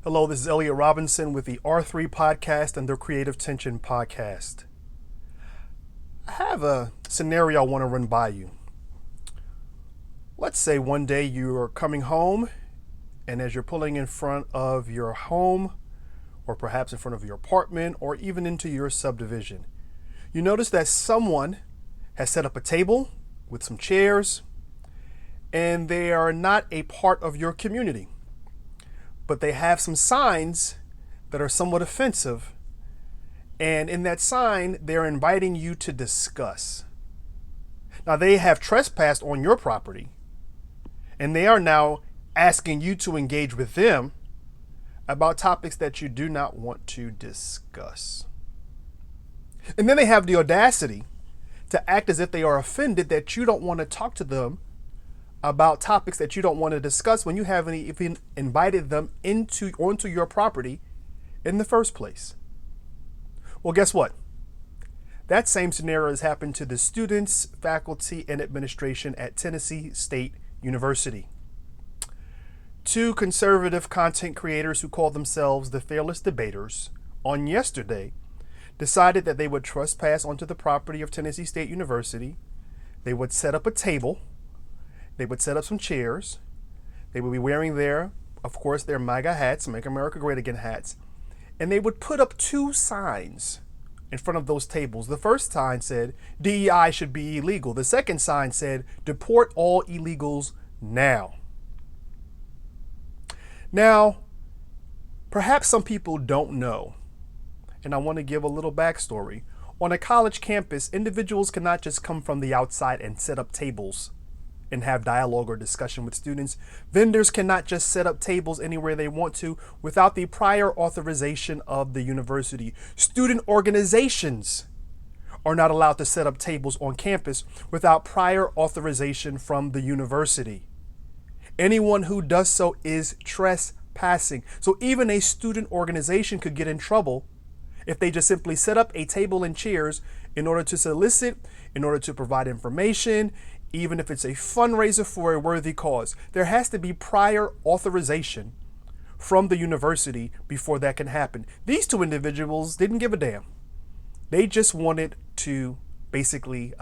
Hello, this is Elliot Robinson with the R3 podcast and the Creative Tension podcast. I have a scenario I want to run by you. Let's say one day you are coming home, and as you're pulling in front of your home, or perhaps in front of your apartment, or even into your subdivision, you notice that someone has set up a table with some chairs, and they are not a part of your community. But they have some signs that are somewhat offensive. And in that sign, they're inviting you to discuss. Now, they have trespassed on your property, and they are now asking you to engage with them about topics that you do not want to discuss. And then they have the audacity to act as if they are offended that you don't want to talk to them about topics that you don't want to discuss when you haven't even invited them onto your property in the first place. Well, guess what? That same scenario has happened to the students, faculty, and administration at Tennessee State University. Two conservative content creators who call themselves the Fearless Debaters on yesterday decided that they would trespass onto the property of Tennessee State University. They would set up a table. They would set up some chairs. They would be wearing of course, their MAGA hats, Make America Great Again hats. And they would put up two signs in front of those tables. The first sign said, DEI should be illegal. The second sign said, deport all illegals now. Now, perhaps some people don't know, and I want to give a little backstory. On a college campus, individuals cannot just come from the outside and set up tables and have dialogue or discussion with students. Vendors cannot just set up tables anywhere they want to without the prior authorization of the university. Student organizations are not allowed to set up tables on campus without prior authorization from the university. Anyone who does so is trespassing. So even a student organization could get in trouble if they just simply set up a table and chairs in order to solicit, in order to provide information, even if it's a fundraiser for a worthy cause. There has to be prior authorization from the university before that can happen. These two individuals didn't give a damn. They just wanted to basically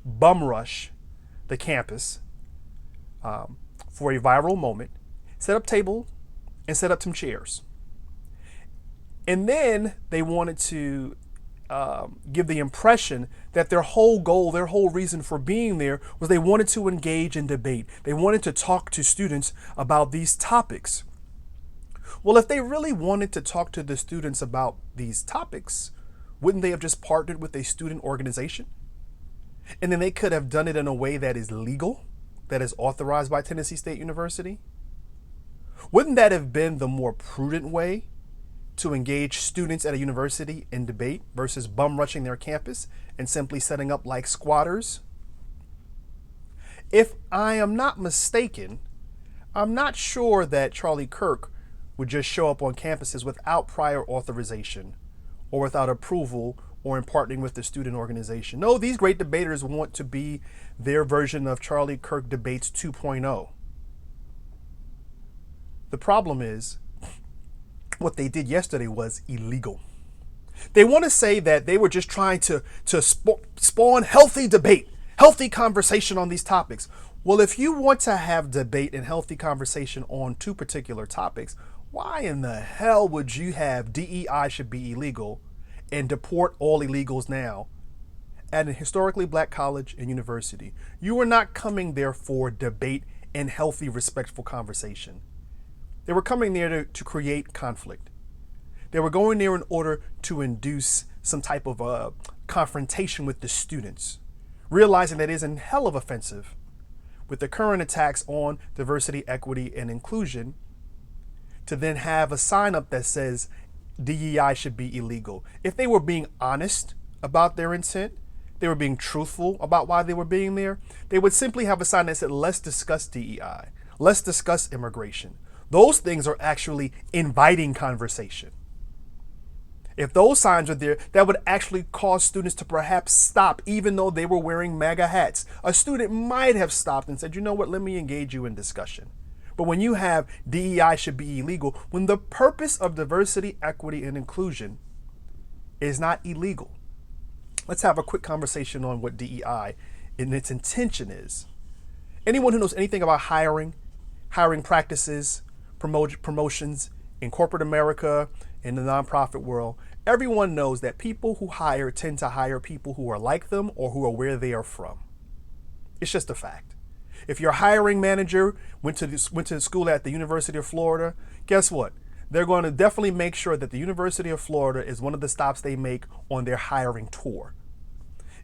bum rush the campus for a viral moment, set up table and set up some chairs. And then they wanted to give the impression that their whole goal, their whole reason for being there was they wanted to engage in debate. They wanted to talk to students about these topics. Well, if they really wanted to talk to the students about these topics, wouldn't they have just partnered with a student organization? And then they could have done it in a way that is legal, that is authorized by Tennessee State University. Wouldn't that have been the more prudent way to engage students at a university in debate versus bum rushing their campus and simply setting up like squatters? If I am not mistaken, I'm not sure that Charlie Kirk would just show up on campuses without prior authorization or without approval or in partnering with the student organization. No, these great debaters want to be their version of Charlie Kirk Debates 2.0. The problem is, what they did yesterday was illegal. They want to say that they were just trying to spawn healthy debate, healthy conversation on these topics. Well, if you want to have debate and healthy conversation on two particular topics, why in the hell would you have DEI should be illegal and deport all illegals now at a historically black college and university? You are not coming there for debate and healthy, respectful conversation. They were coming there to create conflict. They were going there in order to induce some type of confrontation with the students, realizing that it is in hell of offensive with the current attacks on diversity, equity, and inclusion to then have a sign up that says DEI should be illegal. If they were being honest about their intent, they were being truthful about why they were being there, they would simply have a sign that said, let's discuss DEI, let's discuss immigration. Those things are actually inviting conversation. If those signs are there, that would actually cause students to perhaps stop, even though they were wearing MAGA hats. A student might have stopped and said, you know what, let me engage you in discussion. But when you have DEI should be illegal, when the purpose of diversity, equity, and inclusion is not illegal. Let's have a quick conversation on what DEI and its intention is. Anyone who knows anything about hiring practices, promotions in corporate America, in the nonprofit world, everyone knows that people who hire tend to hire people who are like them or who are where they are from. It's just a fact. If your hiring manager went to school at the University of Florida, guess what? They're going to definitely make sure that the University of Florida is one of the stops they make on their hiring tour.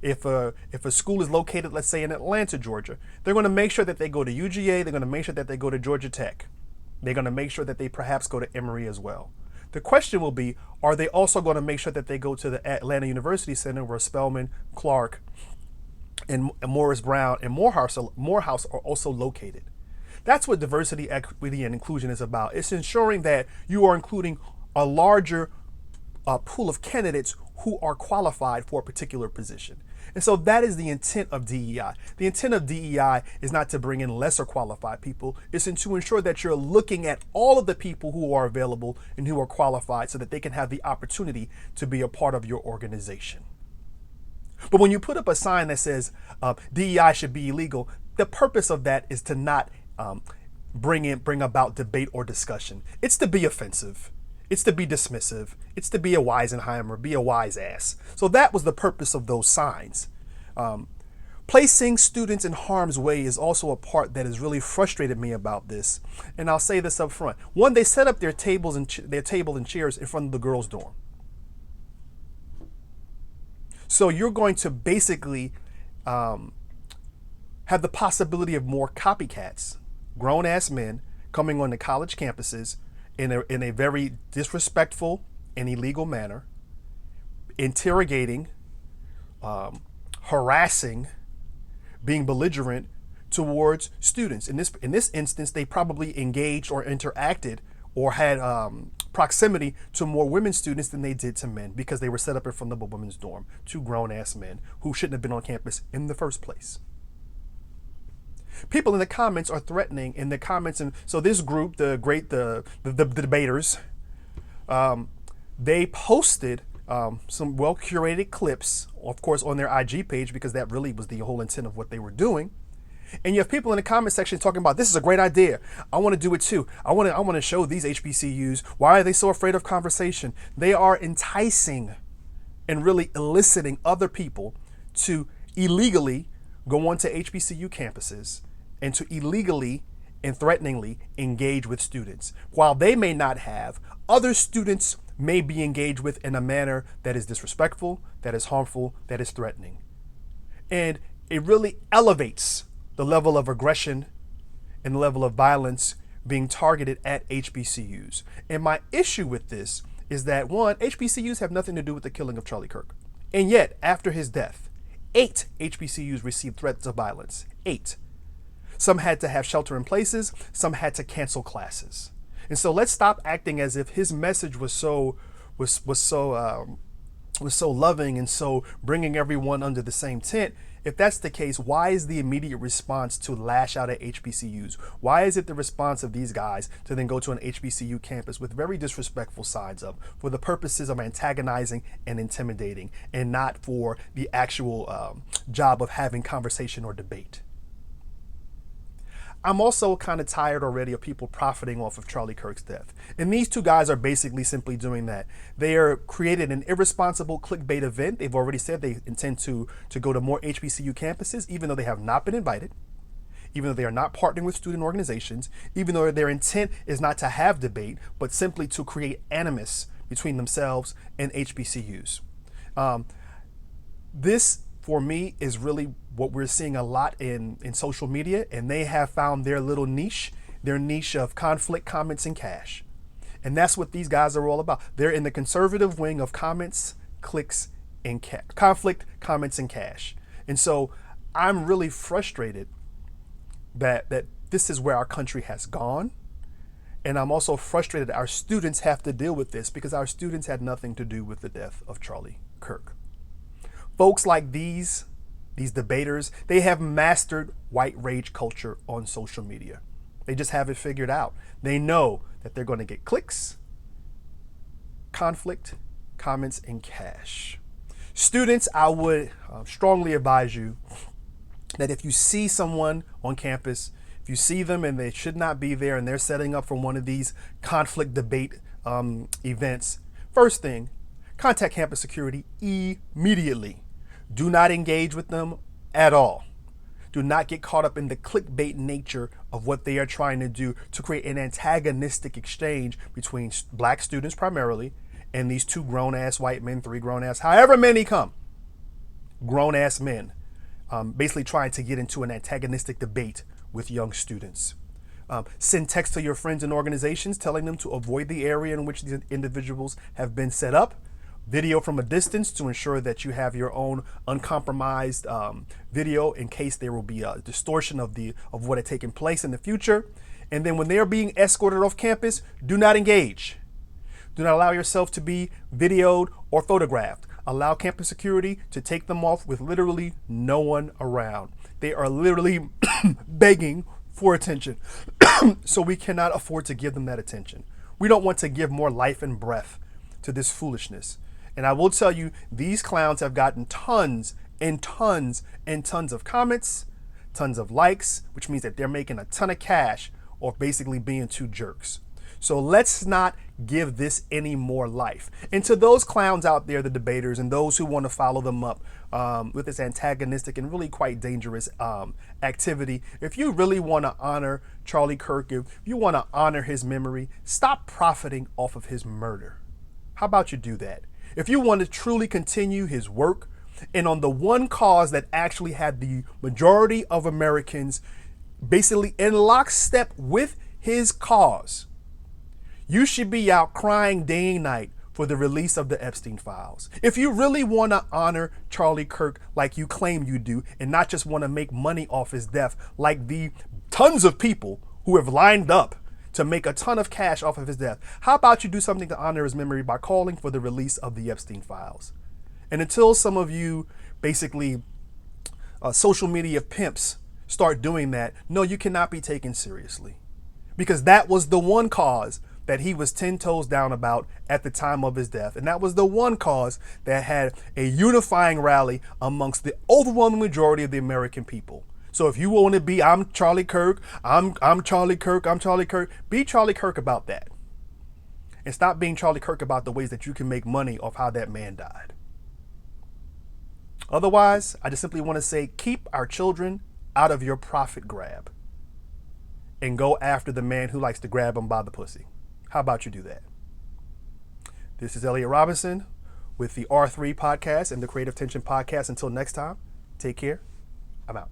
If a school is located, let's say in Atlanta, Georgia, they're going to make sure that they go to UGA. They're going to make sure that they go to Georgia Tech. They're going to make sure that they perhaps go to Emory as well. The question will be, are they also going to make sure that they go to the Atlanta University Center where Spelman, Clark, and Morris Brown and Morehouse are also located? That's what diversity, equity, and inclusion is about. It's ensuring that you are including a larger pool of candidates who are qualified for a particular position. And so that is the intent of DEI. The intent of DEI is not to bring in lesser qualified people. It's to ensure that you're looking at all of the people who are available and who are qualified so that they can have the opportunity to be a part of your organization. But when you put up a sign that says DEI should be illegal, the purpose of that is to not bring about debate or discussion. It's to be offensive. It's to be dismissive. It's to be a Weisenheimer, be a wise ass. So that was the purpose of those signs. Placing students in harm's way is also a part that has really frustrated me about this. And I'll say this up front. One, they set up their table and chairs in front of the girls' dorm. So you're going to basically have the possibility of more copycats, grown-ass men coming on the college campuses in a very disrespectful and illegal manner, interrogating, harassing, being belligerent towards students. In this instance, they probably engaged or interacted or had proximity to more women students than they did to men because they were set up in front of a women's dorm, two grown-ass men who shouldn't have been on campus in the first place. People in the comments are threatening in the comments, and so this group, the debaters, they posted some well-curated clips, of course, on their IG page because that really was the whole intent of what they were doing. And you have people in the comment section talking about, this is a great idea. I want to do it too. I want to show these HBCUs. Why are they so afraid of conversation? They are enticing and really eliciting other people to illegally go onto HBCU campuses and to illegally and threateningly engage with students. While they may not have, other students may be engaged with in a manner that is disrespectful, that is harmful, that is threatening. And it really elevates the level of aggression and the level of violence being targeted at HBCUs. And my issue with this is that, one, HBCUs have nothing to do with the killing of Charlie Kirk. And yet, after his death, 8 HBCUs received threats of violence. 8. Some had to have shelter in places. Some had to cancel classes. And so let's stop acting as if his message was so loving and so bringing everyone under the same tent. If that's the case, why is the immediate response to lash out at HBCUs? Why is it the response of these guys to then go to an HBCU campus with very disrespectful signs up for the purposes of antagonizing and intimidating and not for the actual job of having conversation or debate? I'm also kind of tired already of people profiting off of Charlie Kirk's death. And these two guys are basically simply doing that. They are created an irresponsible clickbait event. They've already said they intend to go to more HBCU campuses, even though they have not been invited, even though they are not partnering with student organizations, even though their intent is not to have debate, but simply to create animus between themselves and HBCUs. This, for me, is really what we're seeing a lot in social media, and they have found their little niche, their niche of conflict, comments, and cash. And that's what these guys are all about. They're in the conservative wing of comments, clicks, and conflict, comments, and cash. And so I'm really frustrated that this is where our country has gone. And I'm also frustrated that our students have to deal with this because our students had nothing to do with the death of Charlie Kirk. Folks like these debaters, they have mastered white rage culture on social media. They just have it figured out. They know that they're going to get clicks, conflict, comments, and cash. Students, I would strongly advise you that if you see someone on campus, if you see them and they should not be there and they're setting up for one of these conflict debate events, first thing, contact campus security immediately. Do not engage with them at all. Do not get caught up in the clickbait nature of what they are trying to do to create an antagonistic exchange between black students primarily and these two grown-ass white men, three grown-ass, however many come, grown-ass men, basically trying to get into an antagonistic debate with young students. Send text to your friends and organizations telling them to avoid the area in which these individuals have been set up. Video from a distance to ensure that you have your own uncompromised video in case there will be a distortion of what had taken place in the future. And then when they are being escorted off campus, do not engage. Do not allow yourself to be videoed or photographed. Allow campus security to take them off with literally no one around. They are literally begging for attention. So we cannot afford to give them that attention. We don't want to give more life and breath to this foolishness. And I will tell you, these clowns have gotten tons and tons and tons of comments, tons of likes, which means that they're making a ton of cash off basically being two jerks. So let's not give this any more life. And to those clowns out there, the debaters, and those who want to follow them up with this antagonistic and really quite dangerous activity, if you really want to honor Charlie Kirk, if you want to honor his memory, stop profiting off of his murder. How about you do that? If you want to truly continue his work, and on the one cause that actually had the majority of Americans basically in lockstep with his cause, you should be out crying day and night for the release of the Epstein files. If you really want to honor Charlie Kirk like you claim you do, and not just want to make money off his death like the tons of people who have lined up to make a ton of cash off of his death, how about you do something to honor his memory by calling for the release of the Epstein files? And until some of you basically social media pimps start doing that, no, you cannot be taken seriously, because that was the one cause that he was 10 toes down about at the time of his death. And that was the one cause that had a unifying rally amongst the overwhelming majority of the American people. So if you want to be, I'm Charlie Kirk, I'm Charlie Kirk, I'm Charlie Kirk, be Charlie Kirk about that. And stop being Charlie Kirk about the ways that you can make money off how that man died. Otherwise, I just simply want to say, keep our children out of your profit grab and go after the man who likes to grab them by the pussy. How about you do that? This is Elliot Robinson with the R3 podcast and the Creative Tension podcast. Until next time, take care. I'm out.